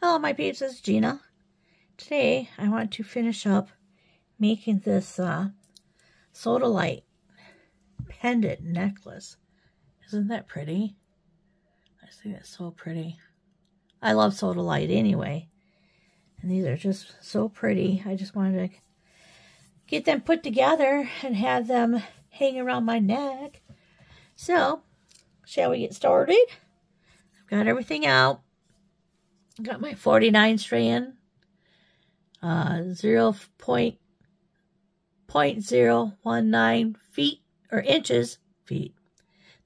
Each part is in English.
Hello my peeps, it's Gina. Today I want to finish up making this Sodalite pendant necklace. Isn't that pretty? I think that's so pretty. I love Sodalite anyway. And these are just so pretty. I just wanted to get them put together and have them hang around my neck. So, shall we get started? I've got everything out. Got my 49 strand, 0.019 feet, or inches, feet.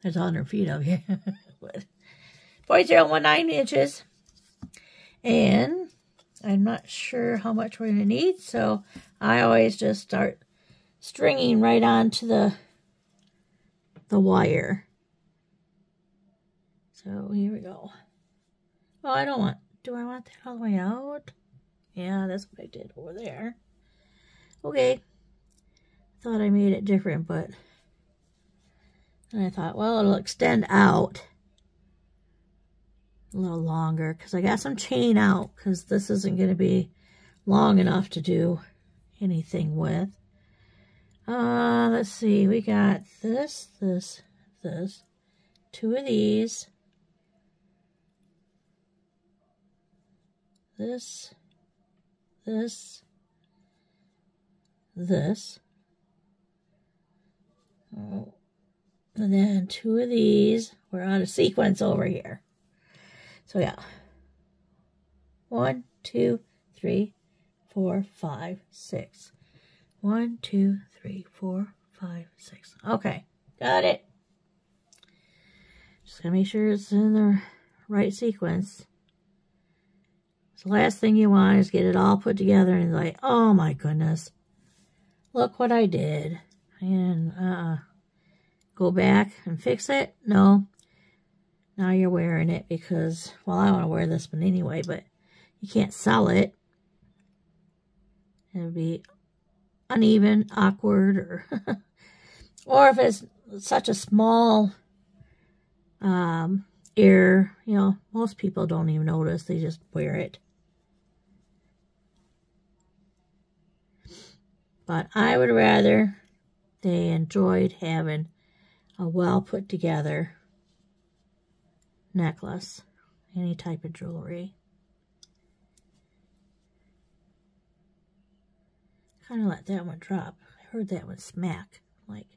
There's 100 feet over here. 0.019 inches. And I'm not sure how much we're going to need, so I always just start stringing right onto the wire. So here we go. Oh, I don't want... Do I want that all the way out? Yeah, that's what I did over there. Okay. Thought I made it different, but... And I thought, well, it'll extend out a little longer, because I got some chain out, because this isn't going to be long enough to do anything with. Let's see. We got this. Two of these. This. Oh. And then two of these. We're out of sequence over here. So yeah. 1, 2, 3, 4, 5, 6. 1, 2, 3, 4, 5, 6. Okay. Got it. Just gotta make sure it's in the right sequence. The last thing you want is get it all put together and like, oh my goodness, look what I did. And go back and fix it. No, now you're wearing it because, well, I want to wear this one anyway, but you can't sell it. It would be uneven, awkward, or or if it's such a small ear, you know, most people don't even notice. They just wear it. But I would rather they enjoyed having a well put together necklace, any type of jewelry. Kind of let that one drop. I heard that one smack. Like,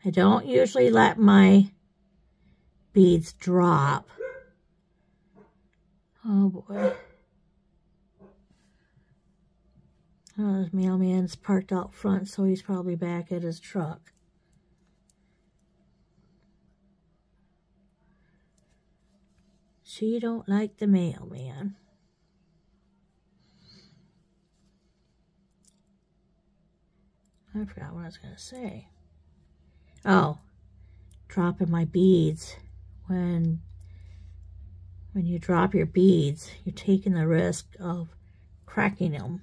I don't usually let my beads drop. Oh boy. Oh, this mailman's parked out front, so he's probably back at his truck. She don't like the mailman. I forgot what I was going to say. Oh, dropping my beads. When you drop your beads, you're taking the risk of cracking them.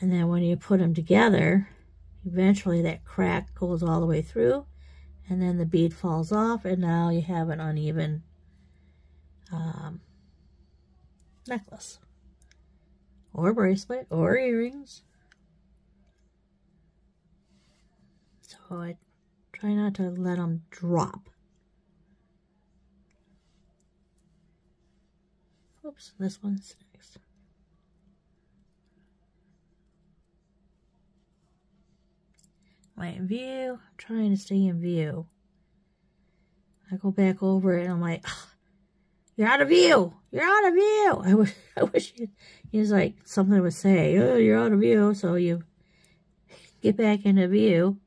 And then when you put them together, eventually that crack goes all the way through, and then the bead falls off, and now you have an uneven necklace, or bracelet, or earrings. So I try not to let them drop. Oops, this one's next. Right in view. I'm trying to stay in view. I go back over it and I'm like, oh, you're out of view. You're out of view. I wish it was like something would say, oh, you're out of view. So you get back into view.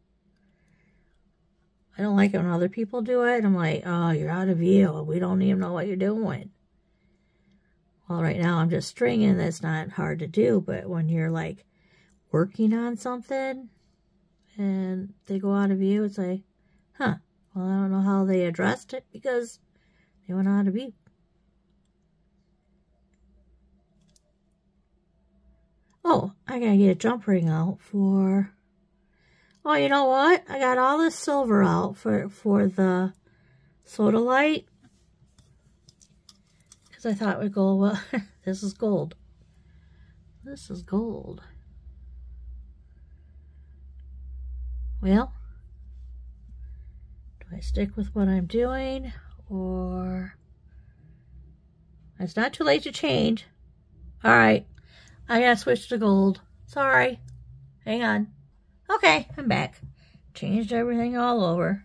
I don't like it when other people do it. I'm like, oh, you're out of view. We don't even know what you're doing. Well, right now I'm just stringing. That's not hard to do. But when you're like working on something and they go out of view, it's like, huh, well, I don't know how they addressed it because they went out of view. Oh, I gotta get a jump ring out for... Oh, you know what? I got all this silver out for the Sodalite. Because I thought it would go well. This is gold. This is gold. Well, do I stick with what I'm doing, or... It's not too late to change. All right, I gotta switch to gold. Sorry. Hang on. Okay, I'm back. Changed everything all over.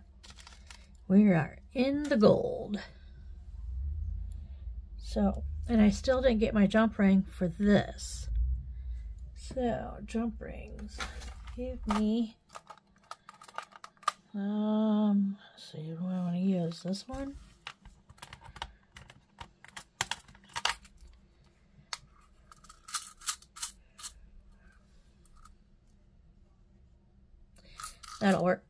We are in the gold. So, and I still didn't get my jump ring for this. So, jump rings. Give me... let's see, what do I want to use? This one? That'll work.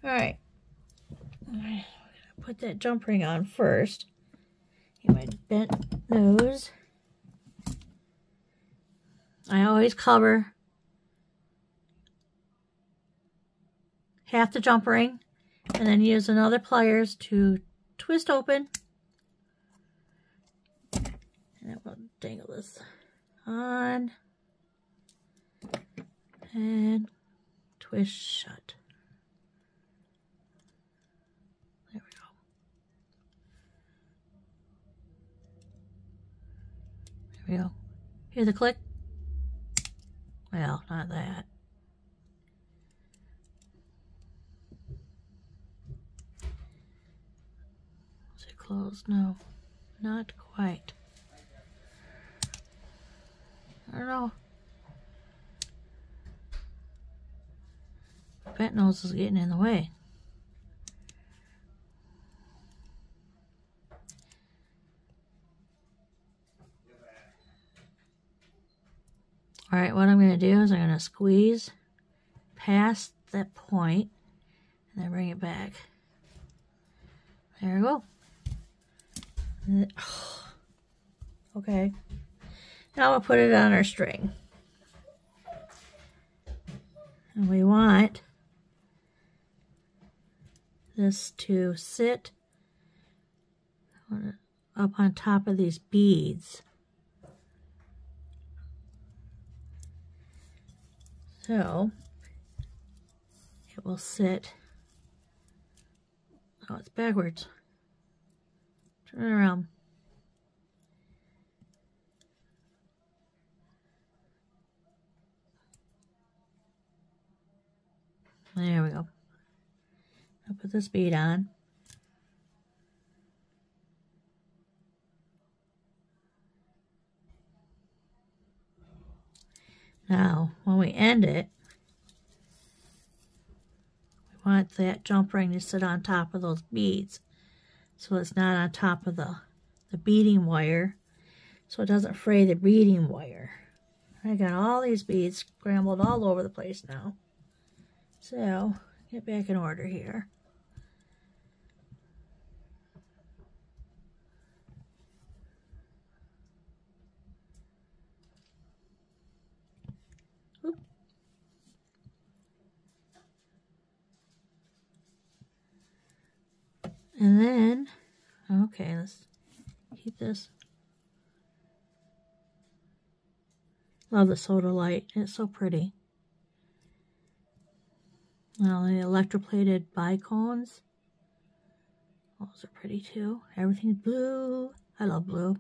Alright. I'm going to put that jump ring on first. Get my bent nose. I always cover half the jump ring and then use another pliers to twist open. And we'll dangle this on and twist shut. There we go. There we go. Hear the click? Well, not that. Is it closed? No, not quite. I don't know. Bent nose is getting in the way. Alright, what I'm going to do is I'm going to squeeze past that point and then bring it back. There we go. Okay. Now we'll put it on our string. And we want this to sit up on top of these beads. So it will sit, oh, it's backwards. Turn it around. There we go. I'll put this bead on. Now, when we end it, we want that jump ring to sit on top of those beads, so it's not on top of the beading wire, so it doesn't fray the beading wire. I got all these beads scrambled all over the place now. So, get back in order here. Oop. And then, okay, let's keep this. Love the Sodalite, it's so pretty. Now the electroplated bicones. Those are pretty too. Everything's blue. I love blue.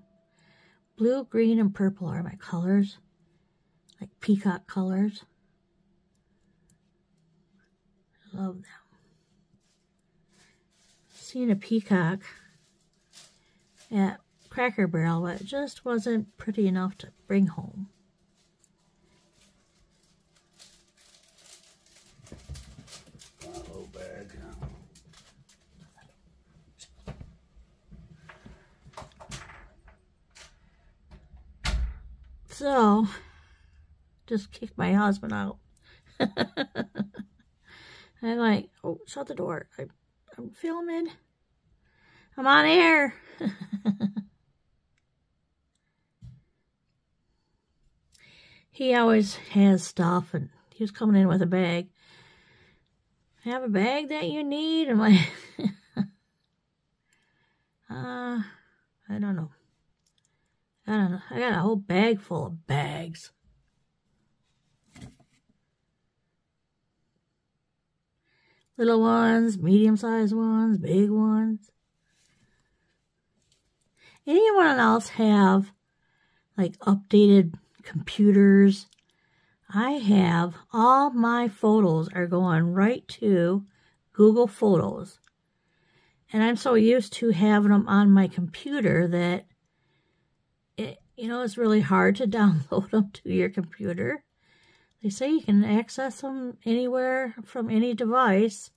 Blue, green, and purple are my colors. Like peacock colors. I love them. Seen a peacock at Cracker Barrel, but it just wasn't pretty enough to bring home. So, just kicked my husband out. I'm like, oh, shut the door. I'm filming. I'm on air. He always has stuff, and he was coming in with a bag. Have a bag that you need? I'm like, I don't know. I got a whole bag full of bags. Little ones, medium-sized ones, big ones. Anyone else have like updated computers? I have. All my photos are going right to Google Photos. And I'm so used to having them on my computer that it's really hard to download them to your computer. They say you can access them anywhere from any device.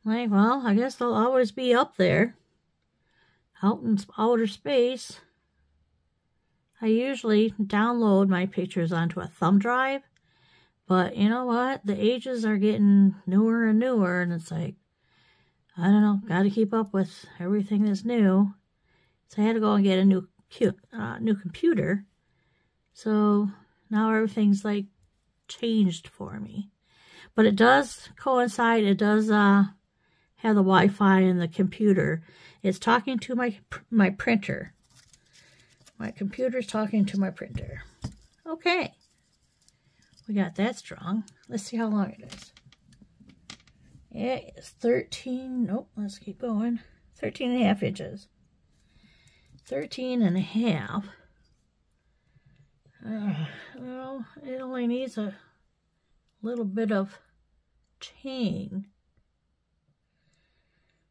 Like, well, I guess they'll always be up there, out in outer space. I usually download my pictures onto a thumb drive, but you know what? The ages are getting newer and newer, and it's like, I don't know, got to keep up with everything that's new. So I had to go and get a new computer. So now everything's like changed for me. But it does coincide. It does have the Wi-Fi in the computer. It's talking to my printer. My computer's talking to my printer. Okay. We got that strong. Let's see how long it is. It is 13. Nope, let's keep going. 13.5 inches. 13.5. Well, it only needs a little bit of chain.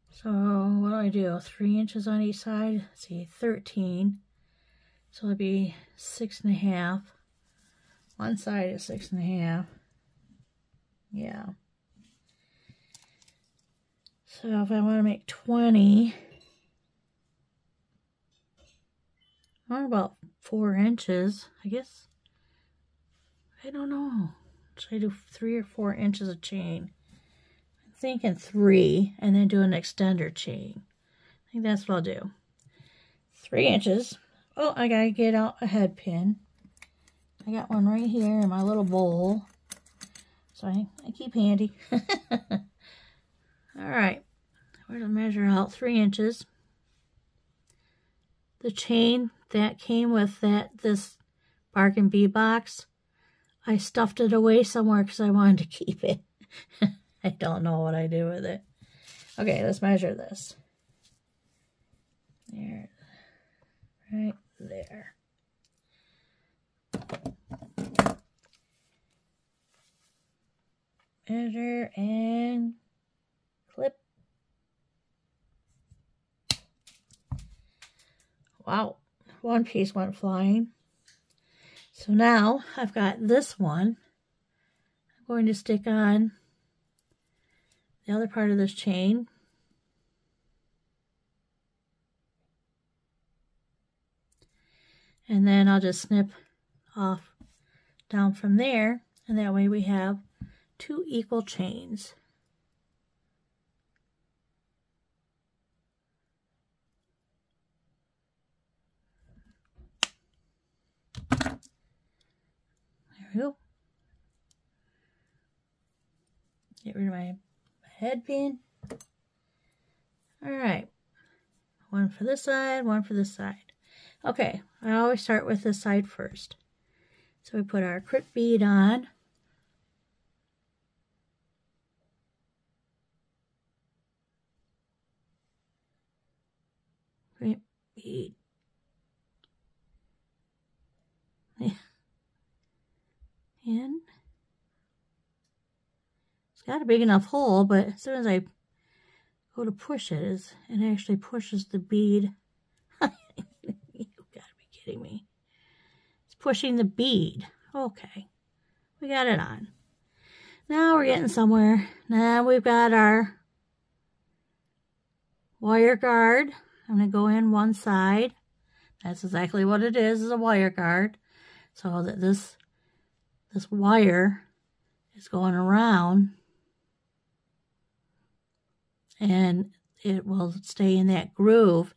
So what do? 3 inches on each side. Let's see, 13. So it'll be 6.5. One side is 6.5. Yeah. So if I want to make 20, about 4 inches, I guess. I don't know. Should I do 3 or 4 inches of chain? I'm thinking 3, and then do an extender chain. I think that's what I'll do. 3 inches. Oh, I gotta get out a head pin. I got one right here in my little bowl. So I keep handy. Alright. We're going to measure out 3 inches. The chain that came with this Bargain Bead Box, I stuffed it away somewhere because I wanted to keep it. I don't know what I do with it. Okay, let's measure this. There. Right there. Measure and clip. Wow, one piece went flying. So now I've got this one. I'm going to stick on the other part of this chain. And then I'll just snip off down from there, and that way we have 2 equal chains. There we go. Get rid of my head pin. All right. One for this side, one for this side. Okay, I always start with this side first. So we put our crimp bead on. Crimp bead. In. It's got a big enough hole, but as soon as I go to push it actually pushes the bead. You gotta be kidding me. It's pushing the bead. Okay. We got it on. Now we're getting somewhere. Now we've got our wire guard. I'm going to go in one side. That's exactly what it is a wire guard. So that this wire is going around, and it will stay in that groove.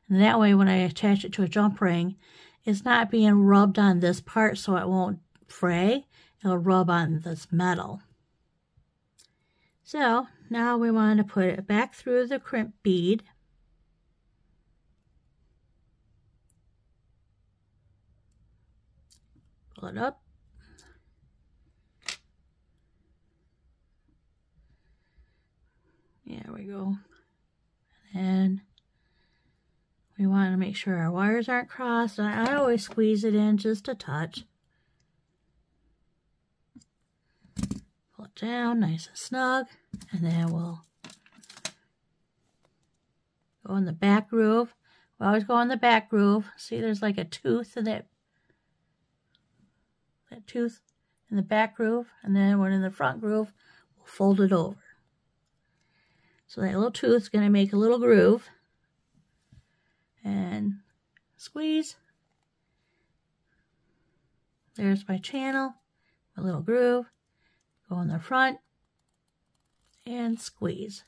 And that way when I attach it to a jump ring, it's not being rubbed on this part so it won't fray. It'll rub on this metal. So now we want to put it back through the crimp bead. pull it up. There we go. And we want to make sure our wires aren't crossed. I always squeeze it in just a touch. Pull it down nice and snug. And then we'll go in the back groove. We always go in the back groove. See, there's like a tooth in that tooth in the back groove. And then when in the front groove, we'll fold it over. So that little tooth is going to make a little groove. And squeeze. There's my channel, my little groove. Go in the front and squeeze.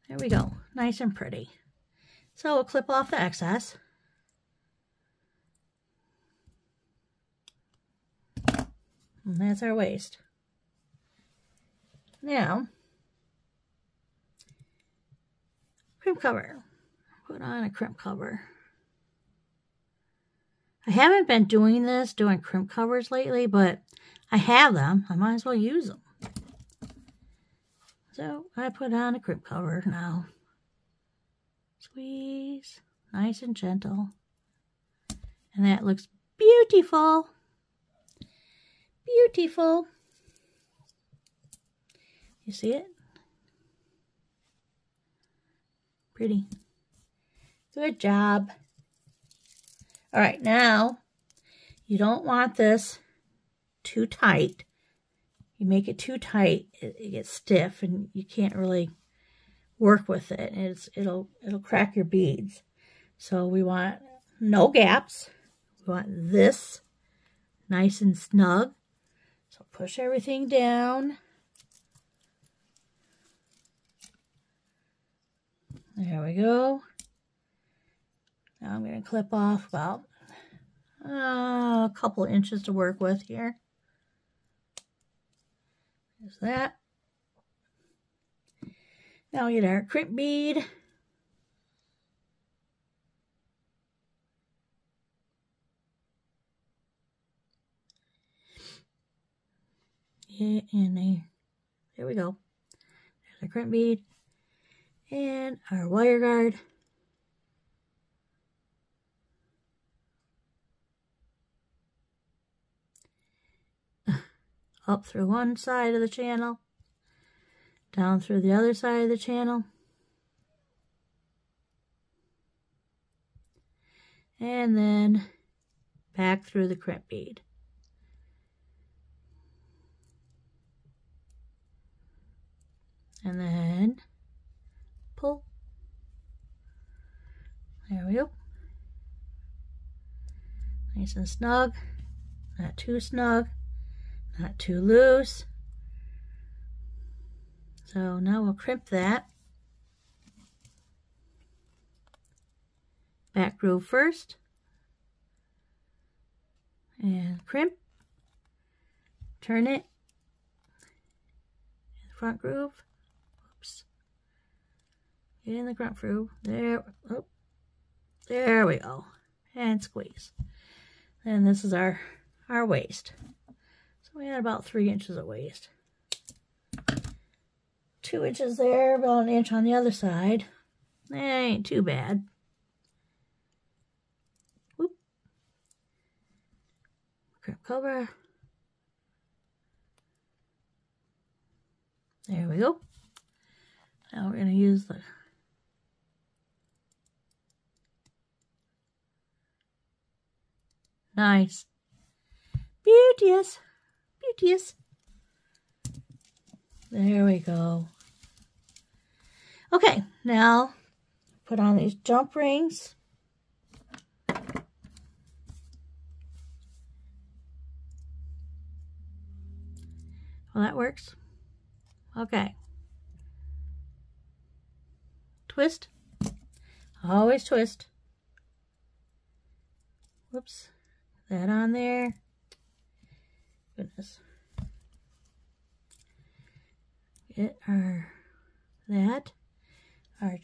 There we go, nice and pretty. So we'll clip off the excess. And that's our waist. Now, crimp cover. Put on a crimp cover. I haven't been doing crimp covers lately, but I have them. I might as well use them. So I put on a crimp cover now. Squeeze, nice and gentle. And that looks beautiful. Beautiful. You see it? Pretty. Good job. All right, now you don't want this too tight. You make it too tight, it gets stiff and you can't really work with it. It'll crack your beads. So we want no gaps. We want this nice and snug. So push everything down. There we go. Now I'm going to clip off about a couple inches to work with here. There's that. Now we get our crimp bead. And there we go. There's our crimp bead. And our wire guard. Up through one side of the channel, down through the other side of the channel, and then back through the crimp bead. And then pull. There we go. Nice and snug, not too snug. Not too loose. So now we'll crimp that. Back groove first. And crimp. Turn it. Front groove. Oops. Get in the front groove. There. Oh, there we go. And squeeze. And this is our waist. So we had about 3 inches of waist. 2 inches there, about 1 inch on the other side. That ain't too bad. Whoop. Crimp cover. There we go. Now we're going to use the nice. Beauteous. Beauteous. There we go. Okay, now put on these jump rings. Well, that works. Okay. Twist. Always twist. Whoops. That on there. Goodness. Get our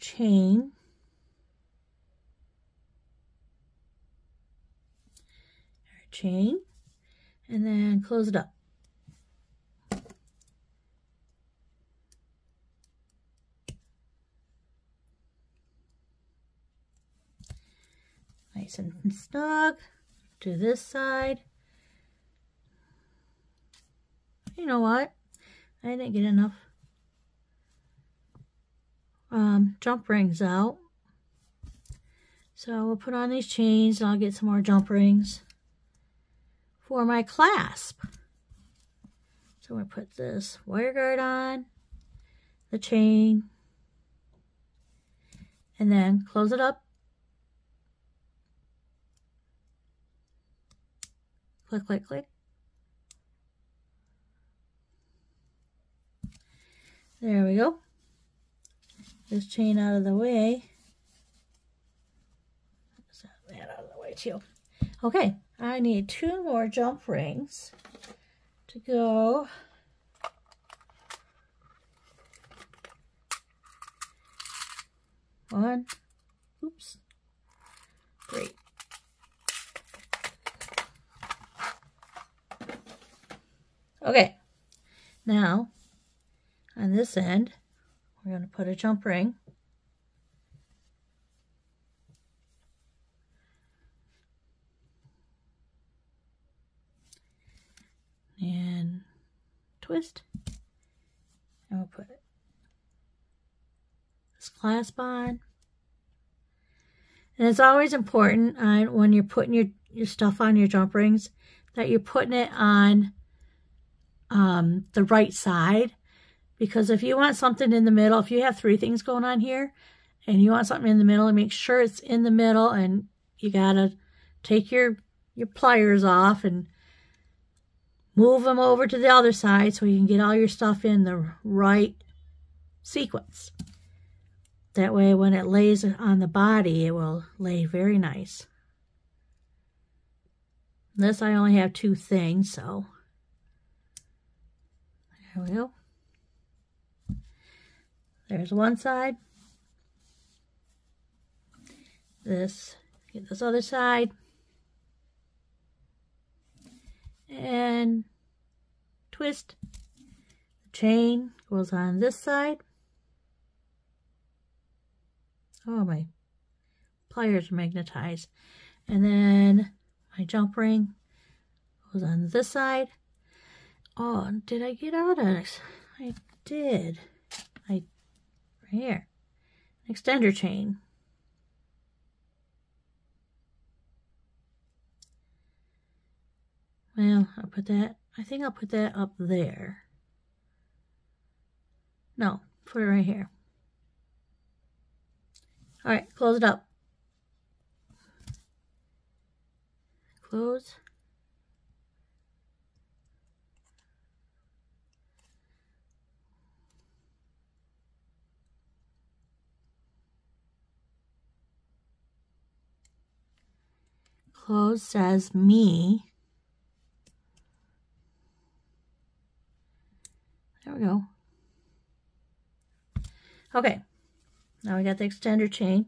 chain. Our chain. and then close it up. Nice and snug. Do this side. You know what? I didn't get enough jump rings out. So we'll put on these chains and I'll get some more jump rings for my clasp. So we'll put this wire guard on, the chain, and then close it up. Click, click, click. There we go. This chain out of the way. Set that out of the way too. Okay, I need 2 more jump rings to go. 1, oops, 3. Okay, now on this end, we're going to put a jump ring. And twist. And we'll put this clasp on. And it's always important when you're putting your stuff on your jump rings that you're putting it on the right side, because if you want something in the middle, if you have 3 things going on here and you want something in the middle, and make sure it's in the middle, and you gotta take your pliers off and move them over to the other side so you can get all your stuff in the right sequence. That way when it lays on the body, it will lay very nice. This I only have 2 things, so there we go. There's one side. Get this other side. And twist. The chain goes on this side. Oh, my pliers are magnetized. And then my jump ring goes on this side. Oh, did I get out of it? I did. Right here. Extender chain. Well, I'll put that, I think I'll put that up there. No, put it right here. All right, close it up. Close. Close says me. There we go. Okay, now we got the extender chain.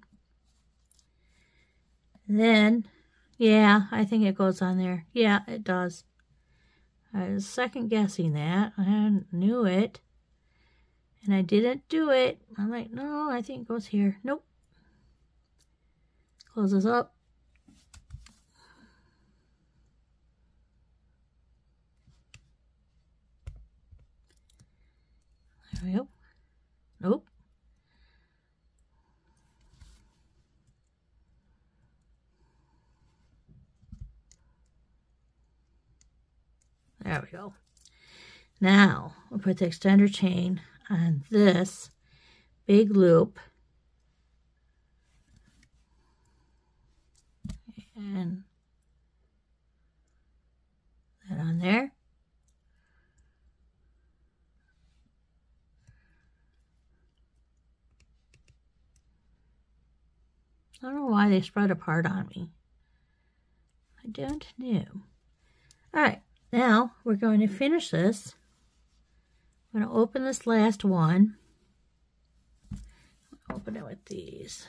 Then, yeah, I think it goes on there. Yeah, it does. I was second guessing that. I knew it. And I didn't do it. I'm like, no, I think it goes here. Nope. Close this up. There we go. Nope. There we go. Now, we'll put the extender chain on this big loop. And that on there. I don't know why they spread apart on me. I don't know. All right, now we're going to finish this. I'm going to open this last one. Open it with these.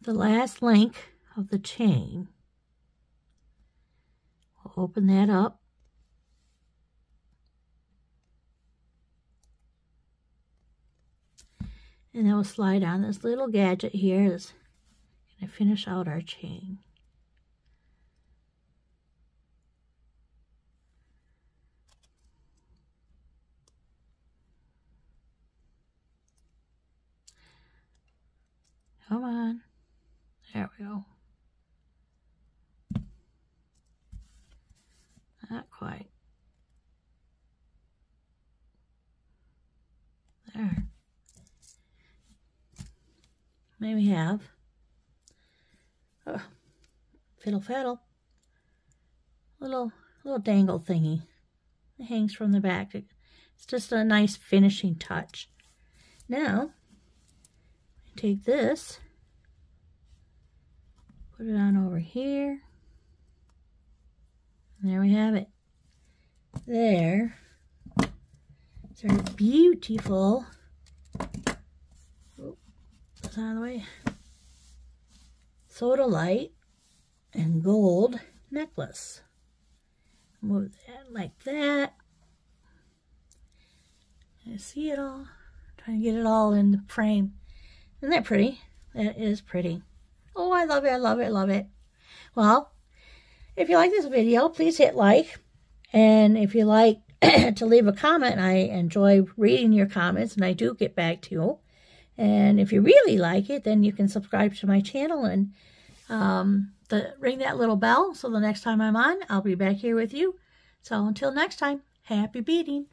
The last link of the chain. We'll open that up. And then we'll slide on this little gadget here that's going to finish out our chain. Come on. There we go. Not quite. There. There we have. Oh, fiddle faddle. Little dangle thingy. It hangs from the back. It's just a nice finishing touch. Now, take this, put it on over here, and there we have it. There's our beautiful, that's out of the way, Sodalite and gold necklace. Move that like that. I see it all. Trying to get it all in the frame. Isn't that pretty? That is pretty. Oh, I love it, I love it, I love it. Well, if you like this video, please hit like. And if you like to leave a comment, I enjoy reading your comments, and I do get back to you. And if you really like it, then you can subscribe to my channel and ring that little bell, so the next time I'm on, I'll be back here with you. So until next time, happy beading.